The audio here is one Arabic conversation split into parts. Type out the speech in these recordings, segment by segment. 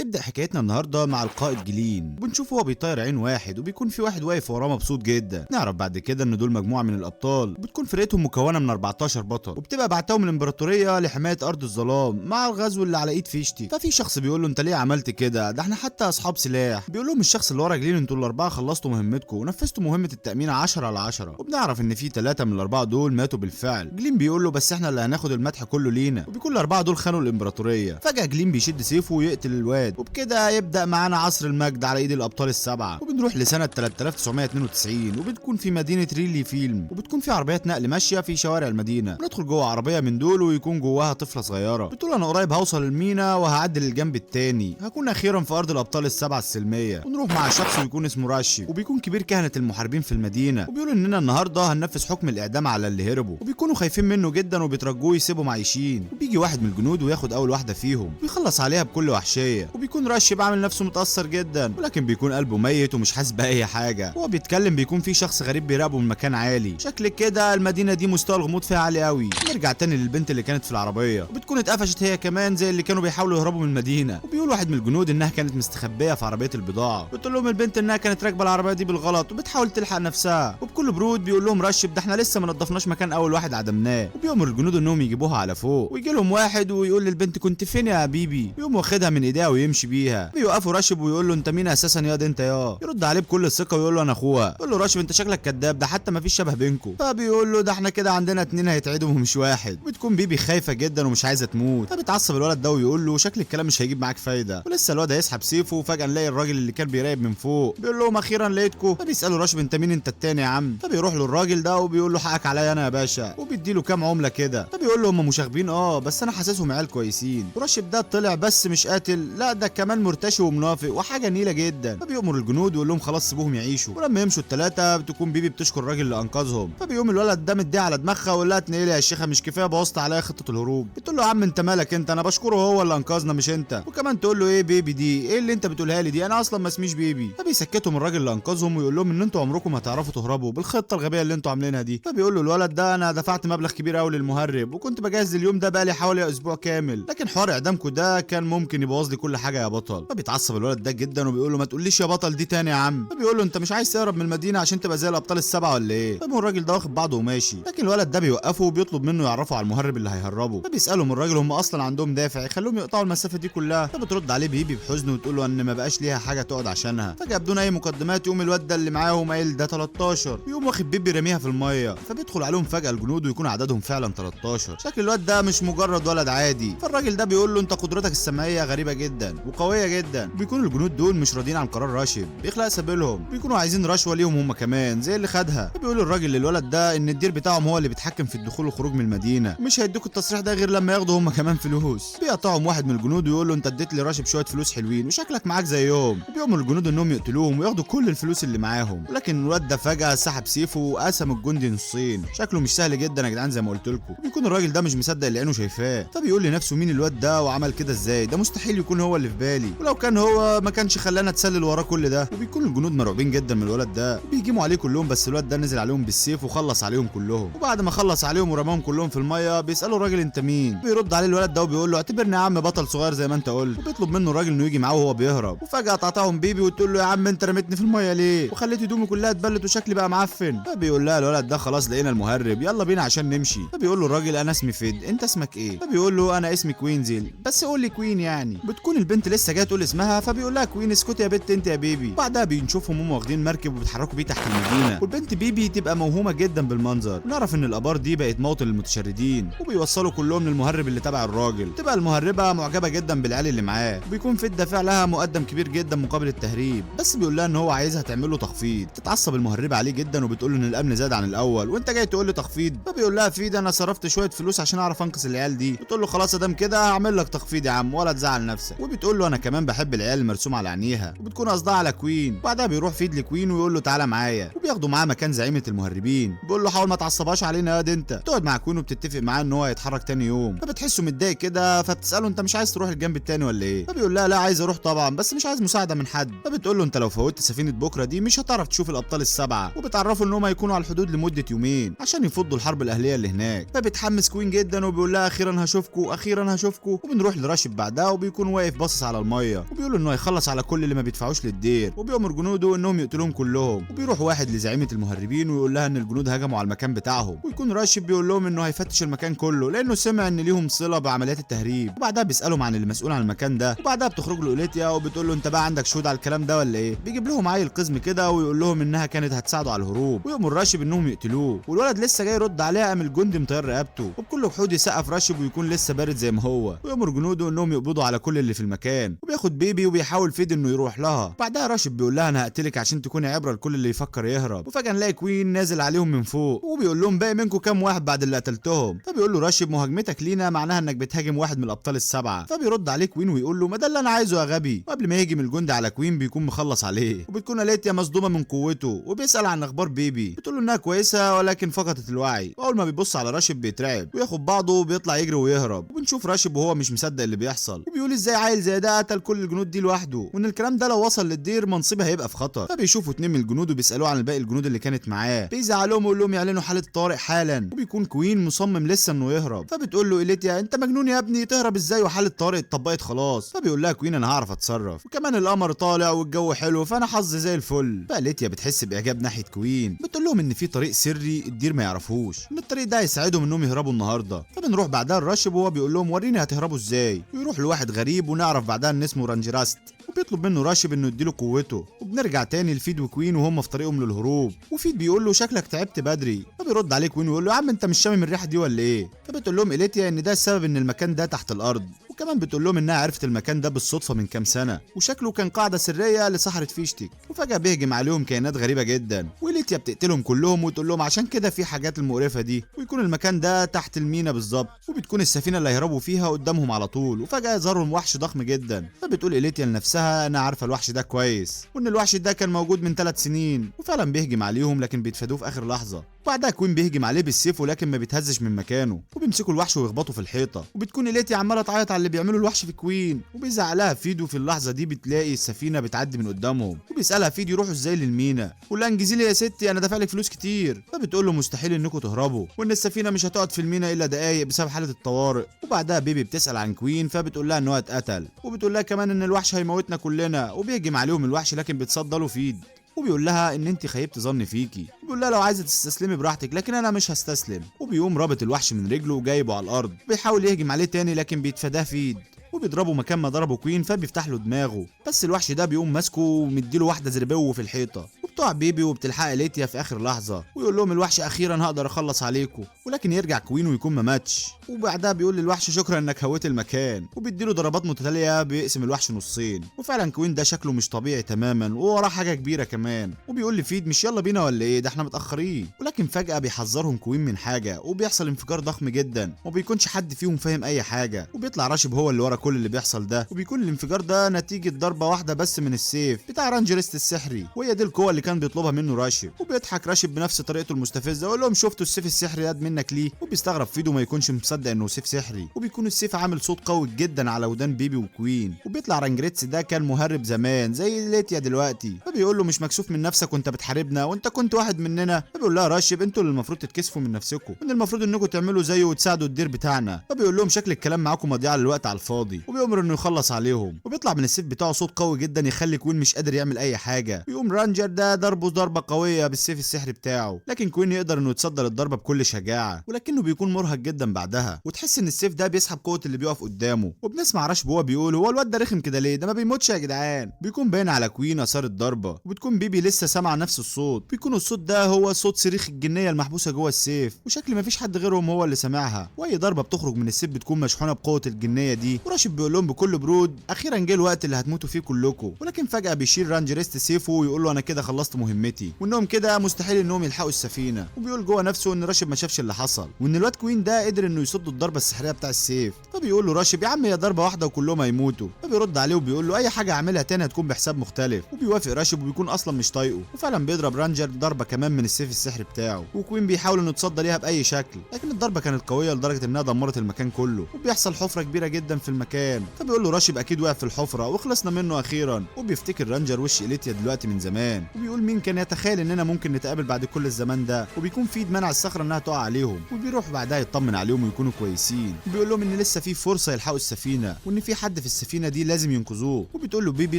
بتبدأ حكايتنا النهارده مع القائد جلين، وبنشوف هو بيطير عين واحد وبيكون في واحد واقف وراه مبسوط جدا. نعرف بعد كده ان دول مجموعة من الابطال، وبتكون فرقتهم مكونة من 14 بطل، وبتبقى بعتهم الامبراطورية لحماية ارض الظلام مع الغزو اللي على ايد فيشتي. ففي شخص بيقول له انت ليه عملت كده؟ ده احنا حتى اصحاب سلاح. بيقول لهم الشخص اللي ورا جلين انتوا الاربعة خلصتوا مهمتكم ونفذتوا مهمة التأمين 10 على 10. وبنعرف ان في 3 من الاربعة دول ماتوا بالفعل. جلين بيقول له بس احنا اللي هناخد المدح كله لينا، وبيكون الاربعة دول خانوا الامبراطورية. فجأة جلين بيشد سيفه ويقتل الواد، وبكده يبدأ معانا عصر المجد على ايد الابطال السبعة. وبنروح لسنة 3992 وبتكون في مدينة ريلي فيلم، وبتكون في عربيات نقل ماشية في شوارع المدينة. بندخل جوه عربية من دول ويكون جواها طفلة صغيرة بتقول انا قريب هوصل المينا وهعدي للجنب التاني، هكون اخيرا في ارض الابطال السبعة السلمية. ونروح مع شخص ويكون اسمه راشي، وبيكون كبير كهنة المحاربين في المدينة، وبيقول اننا النهارده هننفذ حكم الاعدام على اللي هربوا، وبيكونوا خايفين منه جدا وبيترجوه يسيبهم عايشين. وبيجي واحد من الجنود وياخد اول واحدة فيهم ويخلص عليها بكل وحشية. وبيكون راشي بعمل نفسه متأثر جدا، ولكن بيكون قلبه ميت ومش حاسس بأي حاجة. وهو بيتكلم بيكون في شخص غريب بيراقبه من مكان عالي. شكل كده المدينة دي مستوى الغموض فيها عالي قوي. نرجع تاني للبنت اللي كانت في العربية، وبتكون اتقفشت هي كمان زي اللي كانوا بيحاولوا يهربوا من المدينة. وبيقول واحد من الجنود انها كانت مستخبية في عربية البضاعة. بتقول لهم البنت انها كانت راكبة العربية دي بالغلط وبتحاول تلحق نفسها. وبكل برود بيقول لهم رشب ده احنا لسه ما نضفناش مكان اول واحد عدمناه. وبيأمر الجنود انهم يجيبوها على فوق، ويجي لهم واحد ويقول للبنت كنت فين يا حبيبي؟ يقوم واخدها من ايديها ويمشي بيها. بيوقفوا راشب ويقول له انت مين اساسا يا ده انت يا؟ يرد عليه بكل الثقه ويقول له انا اخوها. يقول له راشب انت شكلك كذاب، ده حتى ما فيش شبه بينكم. فبيقول له ده احنا كده عندنا 2 هيتعدوا ومش واحد. بتكون بيبي خايفه جدا ومش عايزه تموت. فبيتعصب الولد ده ويقول له شكل الكلام مش هيجيب معاك فايده. ولسه الولد هيسحب سيفه وفجاه نلاقي الراجل اللي كان بيراقب من فوق بيقول لهم اخيرا لقيتكم. فبيسالوا راشب انت مين انت التاني يا عم؟ فبيروح له الراجل ده وبيقول له حقك عليا انا يا باشا، وبيديله كام عمله كده. فبيقول له هم مشاغبين بس انا حاسسهم عيال كويسين. وراشب ده طلع بس مش قاتل، لا ده كمان مرتشي ومنافق وحاجه نيله جدا. فبيأمر الجنود ويقول لهم خلاص سيبوهم يعيشوا. ولما يمشوا ال3 بتكون بيبي بتشكر الراجل اللي انقذهم. فبيقوم الولد ده مديه على دماغها ويقول لها اتنقلي يا شيخه مش كفايه بوظت عليا خطه الهروب. بتقول له يا عم انت مالك انت، انا بشكره هو اللي انقذنا مش انت. وكمان تقول له ايه بيبي دي؟ ايه اللي انت بتقولها لي دي؟ انا اصلا ما اسميش بيبي. فبيسكتهم الراجل اللي انقذهم ويقول لهم ان انتوا عمركم ما هتعرفوا تهربوا بالخطه الغبيه اللي انتوا عاملينها دي. فبيقول له الولد ده انا دفعت مبلغ كبير قوي للمهرب، وكنت بجهز اليوم ده بقالي حوالي اسبوع كامل، لكن حوار اعدامكم ده كان ممكن يبوظ لي كل حاجه يا بطل. فبيتعصب الولد ده جدا وبيقول له ما تقوليش يا بطل دي تاني يا عم. فبيقول له انت مش عايز تهرب من المدينه عشان تبقى زي الابطال السبعه ولا ايه؟ فبيقوم الراجل ده واخد بعضه وماشي، لكن الولد ده بيوقفه وبيطلب منه يعرفوا على المهرب اللي هيهربه. فبيسالهم الراجل هم اصلا عندهم دافع يخلوهم يقطعوا المسافه دي كلها. فبترد عليه بيبي بحزن وتقول له ان ما بقاش ليها حاجه تقعد عشانها. فجاه بدون اي مقدمات يقوم الواد ده اللي معاهم قايل ده 13، يقوم واخد بيبي راميها في الميه. فبيدخل عليهم فجاه الجنود ويكون عددهم فعلا 13. شكل الواد ده مش مجرد ولد عادي. فالراجل ده بيقول له انت قدرتك السمعيه غريبه جدا وقويه جدا. بيكون الجنود دول مش راضيين عن قرار راشد، بيخلق سبيلهم، بيكونوا عايزين رشوه ليهم هم كمان زي اللي خدها. فبيقول الراجل للولد ده ان الدير بتاعهم هو اللي بيتحكم في الدخول والخروج من المدينه، مش هيدوك التصريح ده غير لما ياخدوا هم كمان فلوس. بيقطعهم واحد من الجنود ويقول له انت اديت لي راشد شويه فلوس حلوين وشكلك معاك زيهم. وبيأمر الجنود انهم يقتلوهم وياخدوا كل الفلوس اللي معاهم. ولكن الولد ده فجاه سحب سيفه وقسم الجندي نصين. شكله مش سهل جدا يا جدعان زي ما قلت لكم. بيكون الراجل ده مش مصدق اللي عينه شايفاه. فبيقول لنفسه مين الواد ده وعمل كده ازاي؟ ده مستحيل يكون هو اللي في بالي، ولو كان هو ما كانش خلانا اتسلل وراه كل ده. وبيكون الجنود مرعوبين جدا من الولد ده وبيهجموا عليه كلهم، بس الواد ده نزل عليهم بالسيف وخلص عليهم كلهم. وبعد ما خلص عليهم ورماهم كلهم في الميه بيسالوا الراجل انت مين؟ بيرد عليه الولد ده وبيقول له اعتبرني يا عم بطل صغير زي ما انت قلت. وبيطلب منه الراجل انه يجي معاه وهو بيهرب. وفجاه قطعتهم بيبي وتقول له يا عم انت رميتني في الميه ليه وخليت هدومي كلها اتبلت وشكلي بقى معفن. فبيقول لها الولد ده خلاص لقينا المهرب يلا بينا عشان نمشي. فبيقول له الراجل انا اسمي فيد انت اسمك ايه؟ فبيقول له انا اسمي كوينزيل بس قول لي كوين يعني. بتكون البنت لسه جايه تقول اسمها فبيقول لها كوين اسكتي يا بنت انت يا بيبي. بعدها بنشوفهم هم واخدين مركب وبيتحركوا بيه تحت المدينه، والبنت بيبي تبقى موهومه جدا بالمنظر. ونعرف ان الابار دي بقت موطن للمتشردين وبيوصلوا كلهم للمهرب اللي تبع الراجل. تبقى المهربه معجبه جدا بالعيال اللي معاه، وبيكون في الدافع لها مقدم كبير جدا مقابل التهريب، بس بيقول لها ان هو عايزها تعمل له تخفيض. تتعصب المهربه عليه جدا وبتقول له ان الامن زاد عن الاول وانت جاي تقول لي تخفيض. فبيقول لها في ده انا صرفت شويه فلوس عشان اعرف انقذ العيال دي. بتقول له خلاص ادام كده هعمل لك تخفيض يا عم ولا تزعل نفسك. وبتقول له انا كمان بحب العيال المرسوم على عينيها، وبتكون قصدها على كوين. بعدها بيروح فيد لكوين ويقول له تعالى معايا، وبياخده معاه مكان زعيمه المهربين. بيقول له حاول ما تعصبهاش علينا يا دي انت. بتقعد مع كوين وبتتفق معاه ان هو هيتحرك تاني يوم. فبتحسه متضايق كده فبتساله انت مش عايز تروح الجنب التاني ولا ايه؟ فبيقول لها لا عايز اروح طبعا بس مش عايز مساعده من حد. فبتقول له انت لو فوتت سفينه بكره دي مش هتعرف تشوف الابطال السبعه، وبتعرفوا ان هم هيكونوا على الحدود لمده يومين عشان يفضوا الحرب الاهليه اللي هناك. فبتحمس كوين جدا وبيقول لها اخيرا هشوفكوا اخيرا هشوفكوا. وبنروح لراشد بعدها وبيكون واقف باصص باصص على الميه وبيقول انه هيخلص على كل اللي ما بيدفعوش للدير، وبيأمر جنوده انهم يقتلوهم كلهم. وبيروح واحد لزعيمه المهربين ويقول لها ان الجنود هجموا على المكان بتاعهم، ويكون راشد بيقول لهم انه هيفتش المكان كله لانه سمع ان ليهم صله بعمليات التهريب. وبعدها بيسالهم عن المسؤول عن المكان ده، وبعدها بتخرج له اوليتيا وبتقول له انت بقى عندك شهود على الكلام ده ولا ايه؟ بيجيب لهم عيل قزم كده ويقول لهم انها كانت هتساعده على الهروب، ويأمر راشد انهم يقتلوه. والولد لسه جاي يرد عليها قام الجندي مطير رقبته، وبكل وحود يسقف راشد ويكون لسه بارد زي ما هو، ويأمر جنوده انهم يقبضوا على كل اللي في المكان. وبياخد بيبي وبيحاول فيد انه يروح لها. بعدها راشد بيقول لها انا هقتلك عشان تكوني عبره لكل اللي يفكر يهرب. وفجاه نلاقي كوين نازل عليهم من فوق وبيقول لهم باقي منكم كام واحد بعد اللي قتلتهم؟ فبيقول له راشد مهاجمتك لينا معناها انك بتهاجم واحد من الابطال السبعه. فبيرد عليه كوين ويقول له ما ده اللي انا عايزه يا غبي. وقبل ما يهجم الجندي على كوين بيكون مخلص عليه، وبتكون اليتيا مصدومه من قوته وبيسال عن اخبار بيبي، بتقول له انها كويسه ولكن فقدت الوعي. واول ما بيبص على راشد بيترعب وياخد بعضه وبيطلع يجري ويهرب. وبنشوف راشد وهو مش مصدق اللي بيحصل، وبيقول ازاي عيل زي ده قتل كل الجنود دي لوحده، وان الكلام ده لو وصل للدير منصبه هيبقى في خطر. فبيشوفوا اتنين من الجنود وبيسالوه عن باقي الجنود اللي كانت معاه، بيزعلهم ويقول لهم يعلنوا حاله طارئ حالا. وبيكون كوين مصمم لسه انه يهرب، فبتقول له إليتيا انت مجنون يا ابني، تهرب ازاي وحاله طارئ اتطبقت خلاص؟ فبيقول لها كوين انا هعرف اتصرف، وكمان القمر طالع والجو حلو فانا حظي زي الفل. فإليتيا بتحس باعجاب ناحيه كوين، بتقول لهم ان في طريق سري الدير ما يعرفوش، ان الطريق ده هيساعدهم انهم يهربوا النهارده. فبنروح بعدها الراشب وهو بيقول لهم وريني هتهربوا ازاي، ويروح لواحد غريب ونعرف بعدها ان اسمه رانجراست، وبيطلب منه راشب انه يديله قوته. وبنرجع تاني لفيد وكوين وهم في طريقهم للهروب، وفيد بيقول له شكلك تعبت بدري. فبيرد عليه كوين ويقول له يا عم انت مش شامم الريحه دي ولا ايه؟ فبتقول لهم إليتيا ان ده السبب ان المكان ده تحت الارض، وكمان بتقول لهم انها عرفت المكان ده بالصدفه من كام سنه وشكله كان قاعده سريه لسحره فيشتك. وفجاه بيهجم عليهم كائنات غريبه جدا وإليتيا بتقتلهم كلهم وتقول لهم عشان كده في حاجات المقرفه دي، ويكون المكان ده تحت المينا بالظبط، وبتكون السفينه اللي هيهربوا فيها قدامهم على طول. وفجاه يظهرهم وحش ضخم جدا، فبتقول إليتيا لنفسها انا عارفه الوحش ده كويس وان الوحش ده كان موجود من 3 سنين، وفعلا بيهجم عليهم لكن بيتفادوه في اخر لحظه. وبعدها كوين بيهجم عليه بالسيف ولكن ما بيتهزش من مكانه، وبيمسكوا الوحش ويخبطوا في الحيطه. وبتكون إليتيا عماله تعيط على اللي بيعملوا الوحش في كوين، وبيزعلها فيدو. في اللحظه دي بتلاقي السفينه بتعدي من قدامهم، وبيسالها فيدو يروحوا ازاي للمينا، ولا انجزي لي يا ستي انا دافع لك فلوس كتير. فبتقول له مستحيل انكم تهربوا وان السفينه مش هتقعد في المينا الا دقايق بسبب حاله الطوارئ. وبعدها بيبي بتسال عن كوين فبتقول لها ان هو اتقتل، وبتقول لها كمان ان الوحش هيموتنا كلنا. وبيهجم عليهم الوحش لكن بيتصدى له فيد، وبيقول لها ان انت خيبت ظني فيكي، وبيقول لها لو عايزه تستسلمي براحتك لكن انا مش هستسلم. وبيقوم رابط الوحش من رجله وجايبه على الارض، بيحاول يهجم عليه تاني لكن بيتفاداه فيد، وبيضربه مكان ما ضربه كوين فبيفتح له دماغه. بس الوحش ده بيقوم ماسكه ومديله واحده زربوه في الحيطه، وبتقع بيبي وبتلحق إليتيا في اخر لحظه ويقول لهم الوحش اخيرا هقدر اخلص عليكم. ولكن يرجع كوين ويكون ما ماتش، وبعدها بيقول للوحش شكرا انك هويت المكان، وبيديله ضربات متتاليه بيقسم الوحش نصين. وفعلا كوين ده شكله مش طبيعي تماما ووراه حاجه كبيره كمان، وبيقول لفيد مش يلا بينا ولا ايه ده احنا متاخرين. ولكن فجاه بيحذرهم كوين من حاجه وبيحصل انفجار ضخم جدا وما بيكونش حد فيهم فاهم اي حاجه، وبيطلع راشب هو اللي ورا كل اللي بيحصل ده. وبيكون الانفجار ده نتيجه ضربه واحده بس من السيف بتاع رانجرست السحري، وهي دي القوه اللي كان بيطلبها منه راشب. وبيضحك راشب بنفس طريقته المستفزه ويقول لهم شفتوا السيف السحري قد منك ليه؟ وبيستغرب فيدو ما يكونش مصدق انه سيف سحري، وبيكون السيف عامل صوت قوي جدا على ودان بيبي وكوين. وبيطلع رانجريتس ده كان مهرب زمان زي إليتيا دلوقتي، فبيقول له مش مكسوف من نفسك وانت بتحاربنا وانت كنت واحد مننا؟ فبيقول لها راشب انتوا اللي المفروض تتكسفوا من نفسكم، وان المفروض انكم تعملوا زيه وتساعدوا الدير بتاعنا. فبيقول لهم شكل الكلام معاكم مضيعه للوقت على الفاضي، وبيأمر انه يخلص عليهم. وبيطلع من السيف بتاعه صوت قوي جدا يخلي كوين مش قادر يعمل اي حاجه، ويقوم رانجر ده ضربه ضربه قويه بالسيف السحري بتاعه، لكن كوين يقدر انه يتصدى للضربه بكل شجاعه، ولكنه بيكون مرهق جدا بعدها. وتحس ان السيف ده بيسحب قوه اللي بيقف قدامه. وبنسمع راشب وهو بيقول هو الواد ده رخم كده ليه؟ ده ما بيموتش يا جدعان. بيكون باين على كوين اثار الضربه، وبتكون بيبي لسه سامعه نفس الصوت، بيكون الصوت ده هو صوت صريخ الجنيه المحبوسه جوه السيف، وشكل ما فيش حد غيرهم هو اللي سامعها. واي ضربه بتخرج من السيف بتكون مشحونه بقوه الجنيه دي. وراشب بيقول لهم بكل برود اخيرا جه الوقت اللي هتموتوا فيه كلكم. ولكن فجاه بيشيل رانجرست سيفه ويقول له انا كده خلصت مهمتي، وانهم كده مستحيل انهم يلحقوا السفينه. وبيقول جوه نفسه ان راشب ما شافش اللي حصل، وان الواد كوين ده قدر انه يصد الضربه السحريه بتاع السيف. فبيقول له راشب يا عم هي ضربه واحده وكلهم هيموتوا. فبيرد عليه وبيقول له اي حاجه اعملها تاني هتكون بحساب مختلف. وبيوافق راشب وبيكون اصلا مش طايقه، وفعلا بيضرب رانجر ضربه كمان من السيف السحري بتاعه. وكوين بيحاول انه يتصدى ليها باي شكل، لكن الضربه كانت قويه لدرجه انها دمرت المكان كله، وبيحصل حفره كبيره جدا في المكان. فبيقول له راشب اكيد وقع في الحفره وخلصنا منه اخيرا. وبيفتكر رانجر وش إليتيا دلوقتي من زمان، وبيقول وبيقول مين كان يتخيل اننا ممكن نتقابل بعد كل الزمان ده، وبيكون في ايد منع الصخره انها تقع عليهم، وبيروح بعدها يطمن عليهم ويكونوا كويسين، وبيقول لهم ان لسه في فرصه يلحقوا السفينه، وان في حد في السفينه دي لازم ينقذوه. وبتقول له بيبي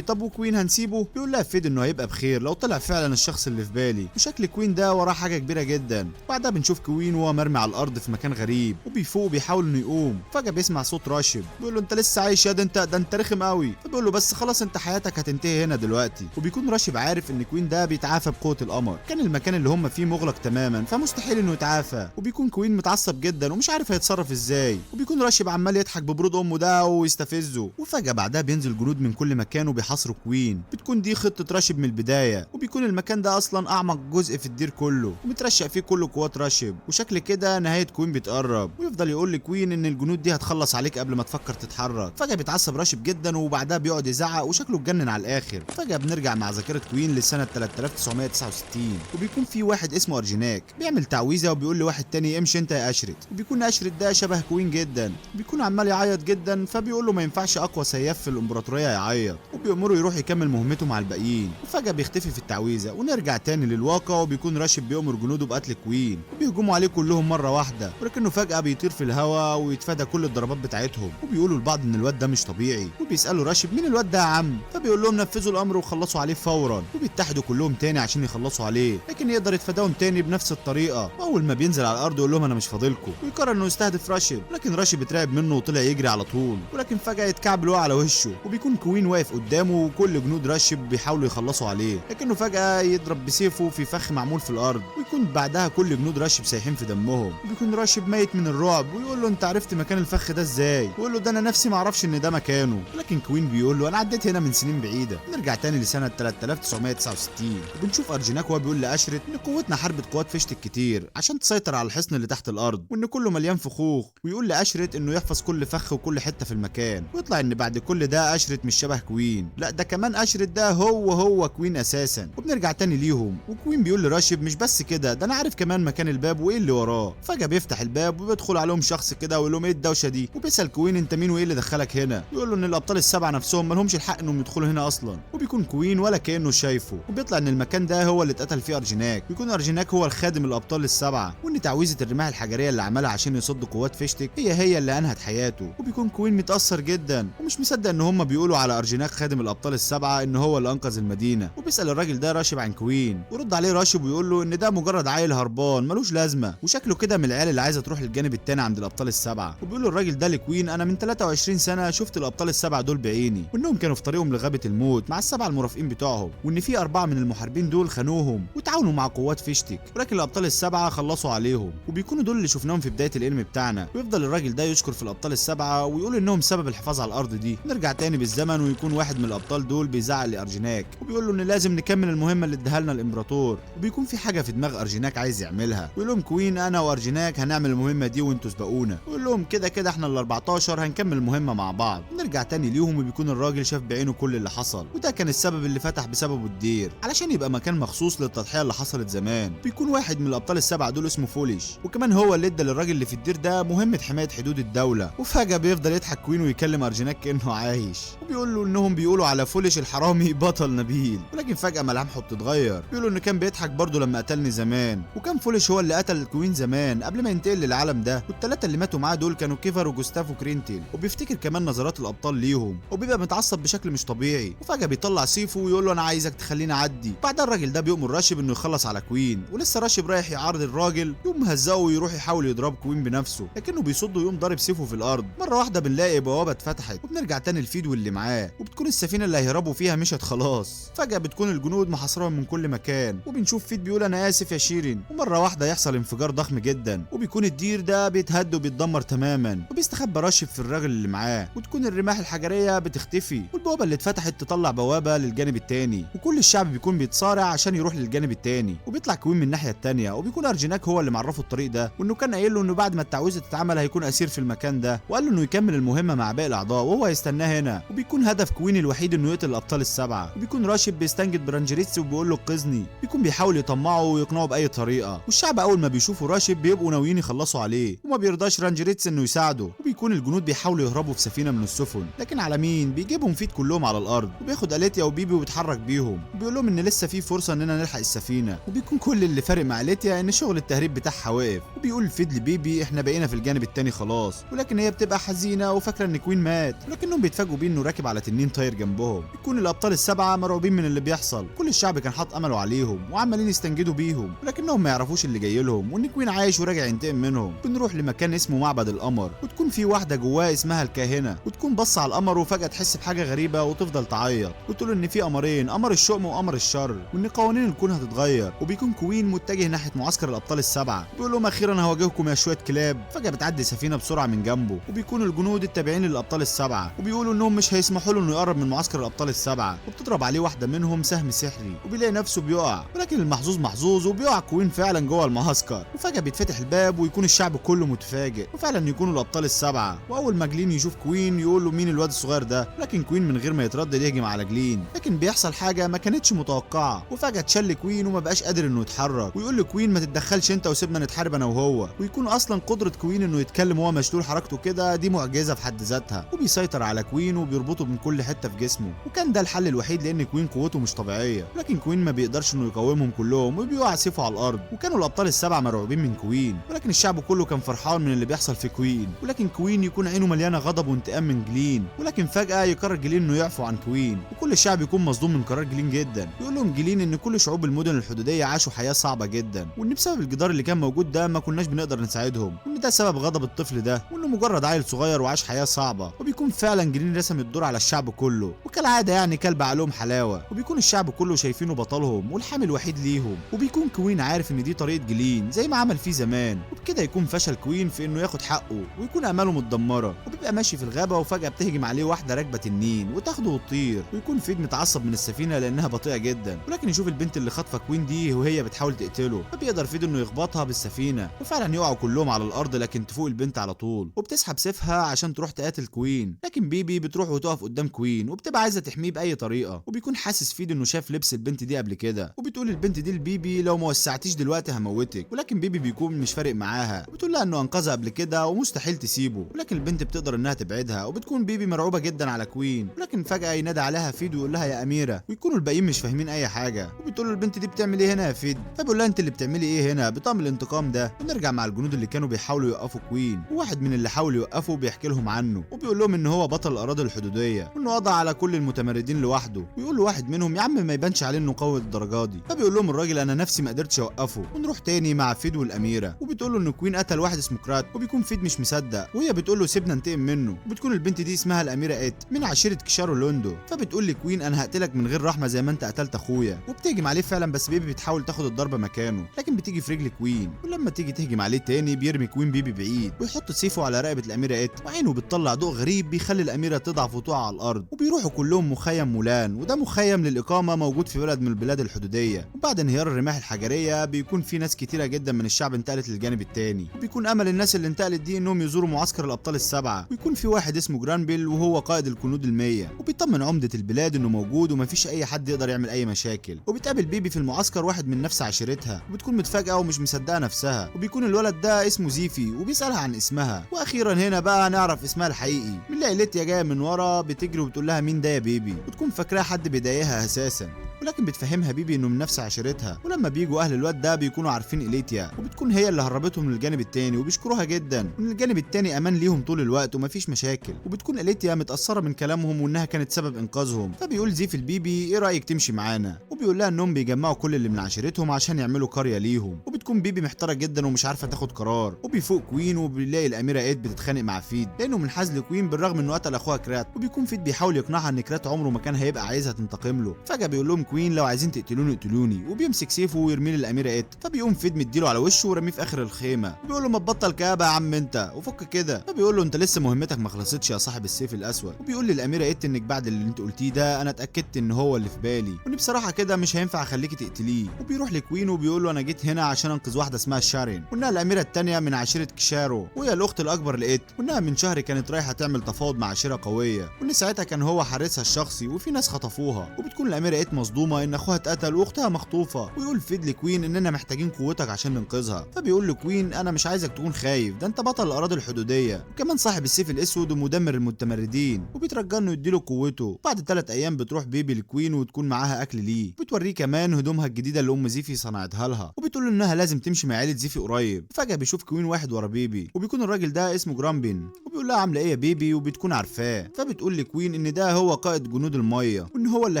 طب وكوين هنسيبه؟ بيقول لها فيد انه هيبقى بخير لو طلع فعلا الشخص اللي في بالي، وشكل كوين ده وراه حاجه كبيره جدا. بعدها بنشوف كوين وهو مرمي على الارض في مكان غريب، وبيفوق وبيحاول انه يقوم. فجاه بيسمع صوت راشب بيقول له انت لسه عايش يا ده انت رخم قوي. فبيقول له بس خلاص انت حياتك هتنتهي هنا دلوقتي. وبيكون راشب عارف ان كوين ده بيتعافى بقوه القمر، كان المكان اللي هم فيه مغلق تماما فمستحيل انه يتعافى. وبيكون كوين متعصب جدا ومش عارف هيتصرف ازاي، وبيكون راشب عمال يضحك ببرود امه ده ويستفزه. وفجاه بعدها بينزل جنود من كل مكان وبيحاصروا كوين. بتكون دي خطه راشب من البدايه، وبيكون المكان ده اصلا اعمق جزء في الدير كله ومترشق فيه كل قوات راشب. وشكل كده نهايه كوين بتقرب، ويفضل يقول لكوين ان الجنود دي هتخلص عليك قبل ما تفكر تتحرك. فجاه بيتعصب راشب جدا وبعدها بيقعد يزعق وشكله اتجنن على الاخر. فجاه بنرجع مع ذاكره كوين لسنه 3969، وبيكون في واحد اسمه ارجيناك بيعمل تعويذه وبيقول لواحد تاني امشي انت يا اشرت. وبيكون اشرت ده شبه كوين جدا، بيكون عمال يعيط جدا، فبيقول له ما ينفعش اقوى سياف في الامبراطوريه يعيط، وبيأمره يروح يكمل مهمته مع الباقيين. وفجاه بيختفي في التعويذه ونرجع تاني للواقع، وبيكون راشب بيأمر جنوده بقتل كوين وبيهجموا عليه كلهم مره واحده، ولكنه فجاه بيطير في الهواء ويتفادى كل الضربات بتاعتهم. وبيقولوا لبعض ان الواد ده مش طبيعي، وبيسالوا راشب مين الواد ده يا عم؟ فبيقول لهم نفذوا الامر وخلصوا عليه فورا. وبيتحدوا كلهم تاني عشان يخلصوا عليه، لكن يقدر يتفاداهم تاني بنفس الطريقه. واول ما بينزل على الارض يقول لهم انا مش فاضلكم، ويقرر انه يستهدف راشب، لكن راشب اترعب منه وطلع يجري على طول، ولكن فجاه يتكعبل وقع على وشه. وبيكون كوين واقف قدامه وكل جنود راشب بيحاولوا يخلصوا عليه، لكنه فجاه يضرب بسيفه في فخ معمول في الارض، ويكون بعدها كل جنود راشب سايحين في دمهم. وبيكون راشب ميت من الرعب، ويقول له انت عرفت مكان الفخ ده ازاي؟ ويقول له ده انا نفسي ما اعرفش ان ده مكانه، لكن كوين بيقول له انا عديت هنا من سنين بعيده. نرجع تاني لسنه 3969، وبنشوف ارجيناك وهو بيقول لاشرت ان قوتنا حاربت قوات فيشتك كتير عشان تسيطر على الحصن اللي تحت الارض، وان كله مليان فخوخ. ويقول لاشرت انه يحفظ كل فخ وكل حته في المكان. ويطلع ان بعد كل ده اشرت مش شبه كوين، لا ده كمان اشرت ده هو كوين اساسا. وبنرجع تاني ليهم، وكوين بيقول لراشب مش بس كده ده انا عارف كمان مكان الباب وايه اللي وراه. فجاه بيفتح الباب وبيدخل عليهم شخص كده ويقول لهم ايه الدوشه دي، وبيسال كوين انت مين وايه اللي دخلك هنا؟ ويقول له ان الابطال السبعه نفسهم ما لهمش الحق انهم يدخلوا هنا اصلا. وبيكون كوين ولا كانه شايفه، وبيطلع ان المكان ده هو اللي اتقتل فيه ارجيناك. بيكون ارجيناك هو الخادم الابطال السبعه، وان تعويذه الرماح الحجريه اللي عملها عشان يصد قوات فيشتك هي اللي انهت حياته. وبيكون كوين متاثر جدا ومش مصدق ان هم بيقولوا على ارجيناك خادم الابطال السبعه ان هو اللي انقذ المدينه. وبيسال الراجل ده راشب عن كوين، ورد عليه راشب ويقول له ان ده مجرد عيل هربان ملوش لازمه، وشكله كده من العيال اللي عايزه تروح للجانب التاني عند الابطال السبعه. وبيقول له الراجل ده لكوين انا من 23 سنه شفت الابطال السبعه دول بعيني، وانهم كانوا في طريقهم لغابه الموت مع السبعه المرافقين بتوعهم، وان في 4 من المحاربين دول خانوهم وتعاونوا مع قوات فيشتك، ولكن الابطال السبعه خلصوا عليهم، وبيكونوا دول اللي شفناهم في بدايه الانمي بتاعنا. ويفضل الراجل ده يشكر في الابطال السبعه ويقول انهم سبب الحفاظ على الارض دي. نرجع تاني بالزمن ويكون واحد من الابطال دول بيزعق لارجيناك وبيقول له ان لازم نكمل المهمه اللي اداها لنا الامبراطور. وبيكون في حاجه في دماغ ارجيناك عايز يعملها، ويقول لهم كوين انا وارجيناك هنعمل المهمه دي وانتوا سبقونا. ويقول لهم كده احنا ال 14 هنكمل المهمه مع بعض. نرجع تاني ليهم وبيكون الراجل شاف بعينه كل اللي حصل، وده كان السبب اللي فتح بسببه الدير علشان يبقى مكان مخصوص للتضحيه اللي حصلت زمان. بيكون واحد من الابطال السبعه دول اسمه فوليش، وكمان هو اللي ادى للراجل اللي في الدير ده مهمه حمايه حدود الدوله. وفجاه بيفضل يضحك كوين ويكلم ارجيناك كانه عايش، وبيقول له انهم بيقولوا على فوليش الحرامي بطل نبيل، ولكن فجاه ملامحه بتتغير. بيقولوا انه كان بيضحك برضه لما قتلني زمان، وكان فوليش هو اللي قتل كوين زمان قبل ما ينتقل للعالم ده. والثلاثه اللي ماتوا معاه دول كانوا كيفر وجوستاف وكرينتيل. وبيفتكر كمان نظرات الابطال ليهم، وبيبقى متعصب بشكل مش طبيعي. وفجاه بيطلع سيفه ويقول له انا عايزك تخليني اعدي. بعدها الراجل ده بيأمر راشب انه يخلص على كوين، ولسه راشب رايح يعارض الراجل يقوم مهزقه ويروح يحاول يضرب كوين بنفسه، لكنه بيصد ويقوم ضارب سيفه في الارض. مره واحده بنلاقي بوابه اتفتحت، وبنرجع تاني الفيد واللي معاه، وبتكون السفينه اللي هيهربوا فيها مشت خلاص. فجاه بتكون الجنود محاصرهم من كل مكان، وبنشوف فيد بيقول انا اسف يا شيرين. ومره واحده يحصل انفجار ضخم جدا، وبيكون الدير ده بيتهد وبيتدمر تماما، وبيستخبى راشب في الراجل اللي معاه، وتكون الرماح الحجريه بتختفي، والبوابه اللي اتفتحت تطلع بوابه للجانب التاني، وكل الشعب بيكون بيتصارع عشان يروح للجانب التاني. وبيطلع كوين من الناحيه التانيه، وبيكون ارجيناك هو اللي معرفه الطريق ده، وانه كان قايل له انه بعد ما التعويذه تتعمل هيكون اسير في المكان ده، وقال له انه يكمل المهمه مع باقي الاعضاء وهو هيستناه هنا. وبيكون هدف كوين الوحيد انه يقتل الابطال السبعه. وبيكون راشب بيستنجد برانجريتس وبيقول له انقذني، بيكون بيحاول يطمعه ويقنعه باي طريقه. والشعب اول ما بيشوفوا راشب بيبقوا ناويين يخلصوا عليه، وما بيرضاش رانجريتس انه يساعده. وبيكون الجنود بيحاولوا يهربوا في سفينه من السفن، لكن على مين؟ بيجيبهم فيد كلهم على الارض، وبياخد اليتيا وبيبي وبيتحرك بيهم، وبيقول لهم ان لسه في فرصه اننا نلحق السفينه، وبيكون كل اللي فارق مع ليتيا ان شغل التهريب بتاعها واقف. وبيقول فيد لبيبي احنا بقينا في الجانب التاني خلاص، ولكن هي بتبقى حزينه وفاكره ان كوين مات، ولكنهم بيتفاجئوا بيه انه راكب على تنين طاير جنبهم. بيكون الابطال السبعه مرعوبين من اللي بيحصل، كل الشعب كان حاط امله عليهم وعمالين يستنجدوا بيهم، ولكنهم ما يعرفوش اللي جاي لهم وان كوين عايش وراجع ينتقم منهم. بنروح لمكان اسمه معبد القمر، وتكون في واحده جواه اسمها الكاهنه، وتكون بص على القمر وفجاه تحس بحاجه غريبه وتفضل تعيط وتقول ان في قمرين، قمر الشؤم وقمر الشر، وان قوانين الكون هتتغير. وبيكون كوين متجه ناحيه معسكر الابطال السبعه، بيقول لهم اخيرا هواجهكم يا شويه كلاب. فجاه بتعدي سفينه بسرعه من جنبه، وبيكون الجنود التابعين للابطال السبعه، وبيقولوا انهم مش هيسمحوا له انه يقرب من معسكر الابطال السبعه، وبتضرب عليه واحده منهم سهم سحري، وبيلاقي نفسه بيقع. ولكن المحظوظ محظوظ وبيقع كوين فعلا جوه المعسكر، وفجاه بيتفتح الباب ويكون الشعب كله متفاجئ، وفعلا يكونوا الابطال السبعه. واول ما جلين يشوف كوين يقول له مين الواد الصغير ده، لكن كوين من غير ما يتردد يهجم على جلين. لكن بيحصل حاجه ما كانتش متوقعه، وفجاه اتشل كوين وما بقاش قادر انه يتحرك، ويقول لكوين ما تتدخلش انت وسيبنا نتحارب انا وهو. ويكون اصلا قدره كوين انه يتكلم وهو مشلول حركته كده دي معجزه في حد ذاتها، وبيسيطر على كوين وبيربطه من كل حته في جسمه. وكان ده الحل الوحيد لان كوين قوته مش طبيعيه، لكن كوين ما بيقدرش انه يقاومهم كلهم وبيقع سيفه على الارض. وكانوا الابطال السبعه مرعوبين من كوين، ولكن الشعب كله كان فرحان من اللي بيحصل في كوين. ولكن كوين يكون عينه مليانه غضب وانتقام من جلين، ولكن فجاه يقرر جلين انه يعفو عن كوين، وكل الشعب يكون مصدوم من قرار جلين جدا. يقول لهم جلين ان كل شعوب المدن الحدوديه عاشوا حياه صعبه جدا، وان بسبب الجدار اللي كان موجود ده ما كناش بنقدر نساعدهم، وان ده سبب غضب الطفل ده، وانه مجرد عيل صغير وعاش حياه صعبه. وبيكون فعلا جلين رسم الدور على الشعب كله، وكالعاده يعني كلب عليهم حلاوه، وبيكون الشعب كله شايفينه بطلهم والحامي الوحيد ليهم. وبيكون كوين عارف ان دي طريقه جلين زي ما عمل فيه زمان، وبكده يكون فشل كوين في انه ياخد حقه ويكون اماله متدمره. وبيبقى ماشي في الغابه وفجاه بتهجم عليه واحده راكبه تنين وتاخده وتطير، ويكون فيد متعصب من السفينه لانها بطيئه جدا، ولكن يشوف البنت اللي خاطفه كوين دي وهي بتحاول تقتله، فبيقدر فيد انه يخبطها بالسفينه، وفعلا يقعوا كلهم على الارض لكن تفوق البنت على طول، وبتسحب سيفها عشان تروح تقاتل كوين. لكن بيبي بتروح وتقف قدام كوين وبتبقى عايزه تحميه باي طريقه، وبيكون حاسس فيد انه شاف لبس البنت دي قبل كده، وبتقول البنت دي لبيبي لو ما وسعتيش دلوقتي هموتك. ولكن بيبي بيكون مش فارق معاها، وبتقول لها انه انقذها قبل كده ومستحيل تسيبه، ولكن البنت بتقدر انها تبعدها. وبتكون بيبي مرعوبه جدا على كوين، ولكن فجاه ينادى عليها فيد ويقول لها يا اميره، ويكونوا الباقيين مش فاهمين اي حاجه. وبتقول له البنت دي بتعمل ايه هنا يا فيد، فبيقول لها انت اللي بتعملي ايه هنا بطعم الانتقام ده. ونرجع مع الجنود اللي كانوا بيحاولوا يوقفوا كوين، وواحد من اللي حاول يوقفه بيحكي لهم عنه، وبيقول لهم ان هو بطل الاراضي الحدوديه وانه قضى على كل المتمردين لوحده. ويقول له واحد منهم يا عم ما يبانش عليه انه قوي الدرجه دي، فبيقول لهم الراجل انا نفسي ما قدرتش اوقفه. ونروح تاني مع فيد والاميره، وبتقول له ان كوين قتل واحد اسمه كرات، وبيكون فيد مش مصدق، وهي بتقول له سيبنا ننتقم منه. وبتكون البنت دي اسمها الاميره ات من عشيره كشارو لوندو، فبتقول لكوين انا هقتلك من غير رحمه زي ما انت قتلت اخويا. وبتهجم عليه فعلا، بس بيبي بتحاول تاخد الضربه مكانه لكن بتيجي في رجل كوين، ولما تيجي تهجم عليه تاني بيرمي كوين بيبي بعيد ويحط سيفه على رقبه الاميره ات، وعينه بتطلع ضوء غريب بيخلي الاميره تضعف وتقع على الارض. وبيروحوا كلهم مخيم مولان، وده مخيم للاقامه موجود في بلد من البلاد الحدوديه. وبعد انهيار الرماح الحجريه بيكون في ناس كتيره جدا من الشعب انتقلت للجانب التاني، وبيكون امل الناس اللي انتقلت دي انهم يزوروا معسكر الابطال السبعه. ويكون في واحد اسمه جرانبيل وهو قائد الجنود ال100، وبيطمن عمده البلاد انه موجود ومفيش اي حد يقدر يعمل اي مشاكل. وبتقابل بيبي في المعسكر واحد من نفس عشيرتها، وبتكون متفاجئه ومش مصدقه نفسها، وبيكون الولد ده اسمه زيفي وبيسالها عن اسمها. واخيرا هنا بقى نعرف اسمها الحقيقي. بنلاقي ليتيا جايه من ورا بتجري وبتقول لها مين ده يا بيبي، وتكون فاكراها حد بيضايقها اساسا، ولكن بتفهمها بيبي انه من نفس عشيرتها. ولما بيجوا اهل الواد ده بيكونوا عارفين إليتيا، وبتكون هي اللي هربتهم من الجانب التاني وبيشكروها جدا، وان الجانب التاني امان ليهم طول الوقت ومفيش مشاكل. وبتكون إليتيا متاثره من كلامهم وانها كانت سبب انقاذهم، فبيقول زيف البيبي ايه رايك تمشي معانا، وبيقول لها انهم بيجمعوا كل اللي من عشيرتهم عشان يعملوا قريه ليهم. وبتكون بيبي محتاره جدا ومش عارفه تاخد قرار. وبيفوق كوين وبيلاقي الاميره ايد بتتخانق مع فيد لانه منحاز لكوين بالرغم انه قتل اخوها كرات. وبيكون فيد بيحاول يقنعها ان كرات عمره ما كان هيبقى عايزها تنتقم له. فجاه بيقول لهم كوين لو عايزين تقتلوني اقتلوني، وبيمسك سيفه ويرميه للاميره ايد، فبيقوم فيد مديله على وشه ورميه في اخر الخيمه. بيقول له ما تبطل كابه يا عم انت وفك كده. فبيقول له انت لسه مهمتك ما خلصتش يا صاحب السيف الاسود. وبيقول للاميره ايد انك بعد اللي انت قلتيه ده انا اتاكدت ان هو اللي في بالي، وان بصراحه كده مش هينفع اخليكي تقتليه. وبيروح لكوين وبيقول له انا جيت هنا عشان انقذ واحده اسمها شارين، وانها الاميره الثانيه من عشيره كشارو، وهي الاخت الاكبر لايد، وانها من شهر كانت رايحه تعمل تفاوض مع عشيره قويه، وان ساعتها كان هو حارسها الشخصي وفي ناس خطفوها. وبتكون الاميره ايد مصدومه ان اخوها اتقتل واختها مخطوفه. ويقول فيد لكوين اننا محتاجين قوتك عشان ننقذها. فبيقول لكوين انا مش عايزك تكون خايف، ده انت بطل الاراضي الحدوديه وكمان صاحب السيف الاسود ومدمر المتمردين، وبيترجى انه يديله قوته. بعد 3 ايام بتروح بيبي لكوين وتكون معاها اكل ليه. بتوريه كمان هدومها الجديده اللي ام زيفي صنعتها لها، وبتقول له انها لازم تمشي مع عيله زيفي قريب. فجاه بيشوف كوين واحد ورا بيبي، وبيكون الراجل ده اسمه جرامبين، وبيقول لها عامله ايه يا بيبي، وبتكون عارفاه. فبتقول لكوين ان ده هو قائد جنود الميه، وان هو اللي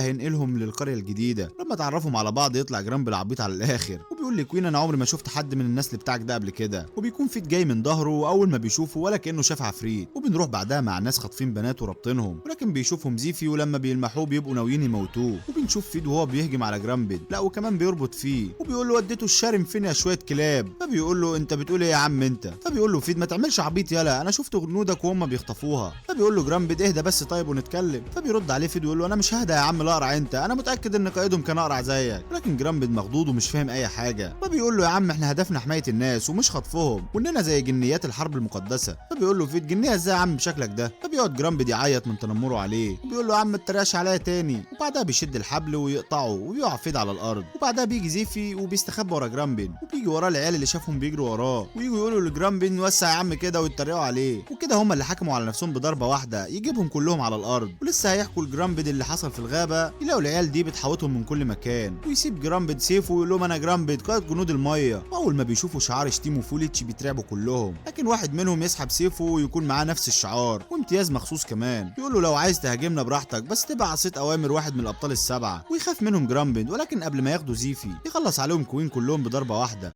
هينقلهم للقريه الجديده. لما تعرفهم على بعض يطلع جرامبل عبيط على الاخر، وبيقول لكوين انا عمري ما شفت حد من النسل بتاعك ده قبل كده. وبيكون فيت جاي من ظهره، واول ما بيشوفه ولا كانه شاف عفريت. وبنروح بعدها مع ناس خاطفين بنات ورابطينهم، ولكن بيشوفهم زيفي، ولما بيلمحوه بيبقوا ناويين يموتوه. وبنشوف فيد وهو بيهجم على جرامبل، لا وكمان بيربط فيه، وبيقول له وديته الشارم فين يا شويه كلاب. فبيقول له انت بتقول ايه يا عم انت؟ فبيقول له فيد ما تعملش عبيط يالا، انا شفت جنودك وهم بيخطفوها. فبيقول له جرامبل اهدى بس طيب ونتكلم. فبيرد عليه فيد ويقول له انا مش ههدى يا عم الاقرع انت، انا متاكد ان قائدهم كان اقرع زيك. ولكن جرامبل مخضوض ومش فاهم اي حاجه. فبيقول له يا عم احنا هدفنا حمايه الناس ومش خطفهم، واننا زي جنيات الحرب المقدسه. فبيقول له فيد جنيه ازاي يا عم بشكلك ده؟ فبيقعد جرامبل يعيط من تنمره عليه، وبيقول له يا عم ما تتريقش عليا تاني. وبعدها بيشد الحبل ويقطعه، وبيقع فيد على الارض. وبعدها بيجي زيفي وبيستخبى ورا جرامبل، وبيجي وراه العيال اللي شافهم بيجروا وراه، ويجوا يقولوا لجرامبل وسع يا عم كده، ويتريقوا عليه. وكده هم اللي حكموا على نفسهم بضربه واحده يجيبهم كلهم على الارض. ولسه هيحكوا لجرامبل اللي حصل في الغابه، يلاقوا العيال دي بتحاوطهم من كل مكان. ويسيب جرامبل سيفه ويقول لهم انا جرامبل قائد جنود الميه. واول ما بيشوفوا شعار شتيم وفوليتش بيترعبوا كلهم، لكن واحد منهم يسحب سيفه ويكون معاه نفس الشعار وامتياز مخصوص كمان. يقول له لو عايز تهاجمنا براحتك، بس تبع عصيت اوامر واحد من الابطال السبعه. ويخاف منهم جرامبل، ولكن قبل ما ياخدوا زيفي يخلص عليهم كوين كلهم بضربه واحده.